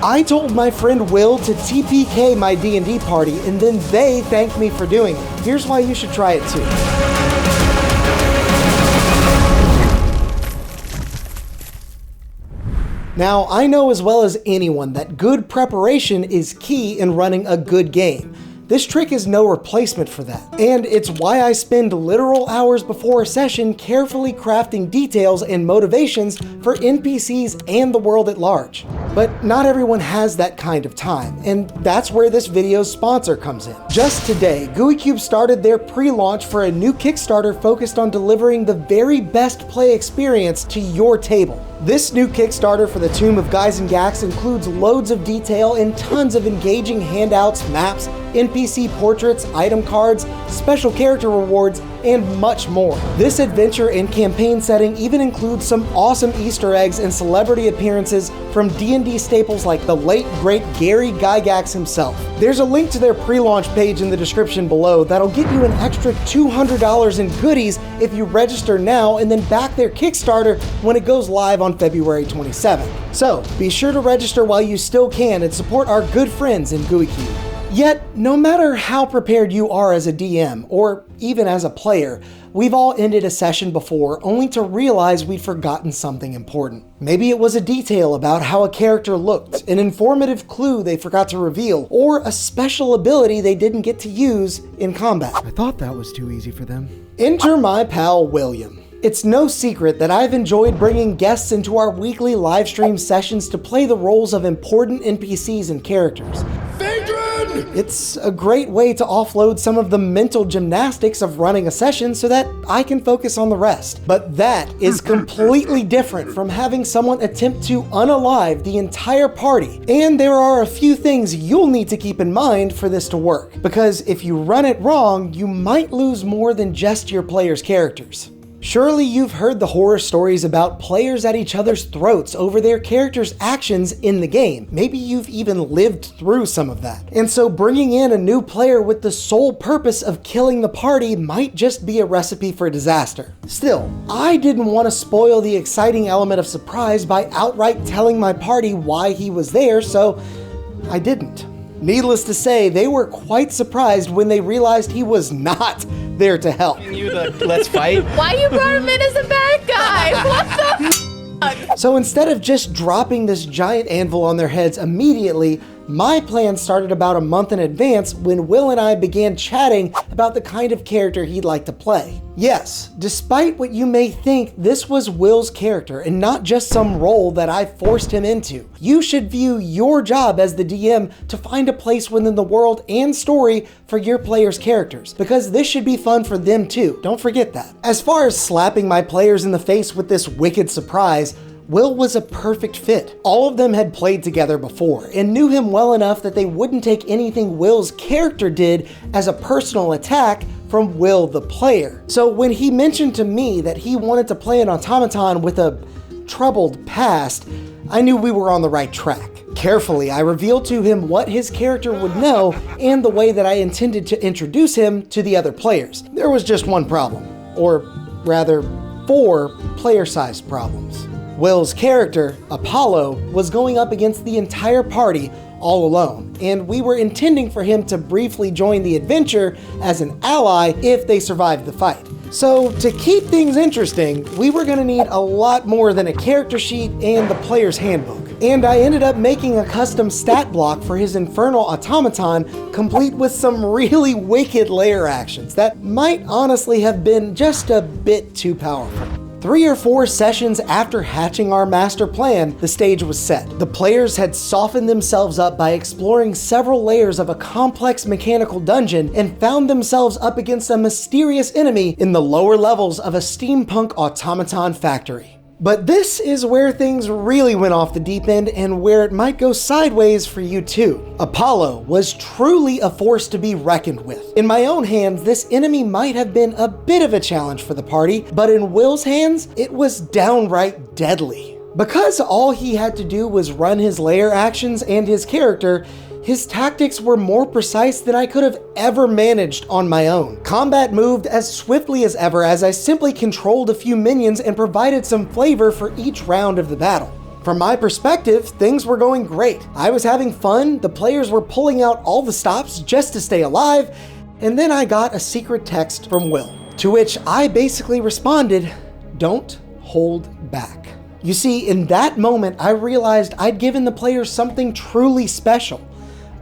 I told my friend Will to TPK my D&D party, and then they thanked me for doing it. Here's why you should try it too. Now, I know as well as anyone that good preparation is key in running a good game. This trick is no replacement for that, and it's why I spend literal hours before a session carefully crafting details and motivations for NPCs and the world at large. But not everyone has that kind of time, and that's where this video's sponsor comes in. Just today, Gooey Cube started their pre-launch for a new Kickstarter focused on delivering the very best play experience to your table. This new Kickstarter for the Tomb of Gyzaengaxx includes loads of detail and tons of engaging handouts, maps, NPC portraits, item cards, special character rewards, and much more. This adventure and campaign setting even includes some awesome Easter eggs and celebrity appearances from D&D staples like the late great Gyzaengaxx himself. There's a link to their pre-launch page in the description below that'll get you an extra $200 in goodies if you register now and then back their Kickstarter when it goes live on February 27th. So be sure to register while you still can and support our good friends in Gooey Cube. Yet, no matter how prepared you are as a DM, or even as a player, we've all ended a session before only to realize we'd forgotten something important. Maybe it was a detail about how a character looked, an informative clue they forgot to reveal, or a special ability they didn't get to use in combat. I thought that was too easy for them. Enter my pal William. It's no secret that I've enjoyed bringing guests into our weekly live stream sessions to play the roles of important NPCs and characters. It's a great way to offload some of the mental gymnastics of running a session so that I can focus on the rest. But that is completely different from having someone attempt to unalive the entire party. And there are a few things you'll need to keep in mind for this to work, because if you run it wrong, you might lose more than just your players' characters. Surely you've heard the horror stories about players at each other's throats over their characters' actions in the game. Maybe you've even lived through some of that. And so bringing in a new player with the sole purpose of killing the party might just be a recipe for disaster. Still, I didn't want to spoil the exciting element of surprise by outright telling my party why he was there, so I didn't. Needless to say, they were quite surprised when they realized he was not there to help. Let's fight. Why you brought him in as a bad guy? What the? So instead of just dropping this giant anvil on their heads immediately, my plan started about a month in advance when Will and I began chatting about the kind of character he'd like to play. Yes, despite what you may think, this was Will's character and not just some role that I forced him into. You should view your job as the DM to find a place within the world and story for your players' characters, because this should be fun for them too. Don't forget that. As far as slapping my players in the face with this wicked surprise, Will was a perfect fit. All of them had played together before and knew him well enough that they wouldn't take anything Will's character did as a personal attack from Will the player. So when he mentioned to me that he wanted to play an automaton with a troubled past, I knew we were on the right track. Carefully, I revealed to him what his character would know and the way that I intended to introduce him to the other players. There was just one problem, or rather, 4 player-sized problems. Will's character, Apollo, was going up against the entire party all alone, and we were intending for him to briefly join the adventure as an ally if they survived the fight. So to keep things interesting, we were gonna need a lot more than a character sheet and the player's handbook. And I ended up making a custom stat block for his infernal automaton, complete with some really wicked layer actions that might honestly have been just a bit too powerful. 3 or 4 sessions after hatching our master plan, the stage was set. The players had softened themselves up by exploring several layers of a complex mechanical dungeon and found themselves up against a mysterious enemy in the lower levels of a steampunk automaton factory. But this is where things really went off the deep end and where it might go sideways for you too. Apollo was truly a force to be reckoned with. In my own hands, this enemy might have been a bit of a challenge for the party, but in Will's hands, it was downright deadly. Because all he had to do was run his layer actions and his character, his tactics were more precise than I could have ever managed on my own. Combat moved as swiftly as ever as I simply controlled a few minions and provided some flavor for each round of the battle. From my perspective, things were going great. I was having fun, the players were pulling out all the stops just to stay alive, and then I got a secret text from Will, to which I basically responded, "Don't hold back." You see, in that moment, I realized I'd given the players something truly special,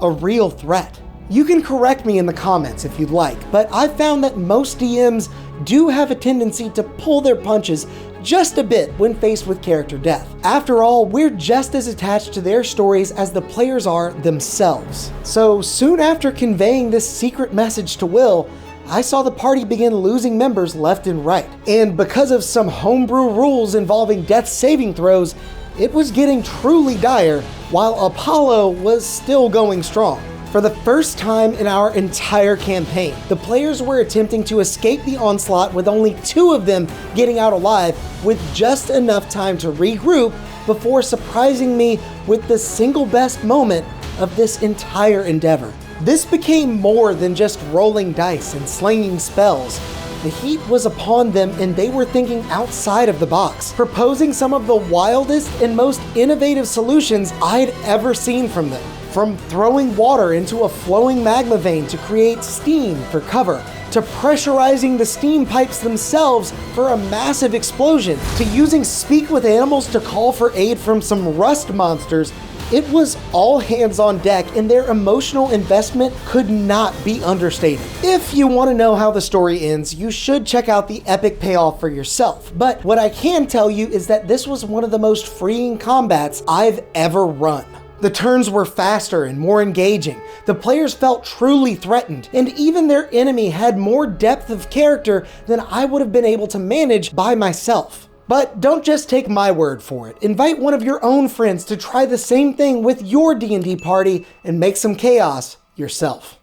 a real threat. You can correct me in the comments if you'd like, but I've found that most DMs do have a tendency to pull their punches just a bit when faced with character death. After all, we're just as attached to their stories as the players are themselves. So soon after conveying this secret message to Will, I saw the party begin losing members left and right. And because of some homebrew rules involving death saving throws, it was getting truly dire, while Apollo was still going strong. For the first time in our entire campaign, the players were attempting to escape the onslaught with only 2 of them getting out alive, with just enough time to regroup before surprising me with the single best moment of this entire endeavor. This became more than just rolling dice and slinging spells. The heat was upon them and they were thinking outside of the box, proposing some of the wildest and most innovative solutions I'd ever seen from them. From throwing water into a flowing magma vein to create steam for cover, to pressurizing the steam pipes themselves for a massive explosion, to using speak with animals to call for aid from some rust monsters, it was all hands on deck and their emotional investment could not be understated. If you want to know how the story ends, you should check out the epic payoff for yourself. But what I can tell you is that this was one of the most freeing combats I've ever run. The turns were faster and more engaging, the players felt truly threatened, and even their enemy had more depth of character than I would have been able to manage by myself. But don't just take my word for it. Invite one of your own friends to try the same thing with your D&D party and make some chaos yourself.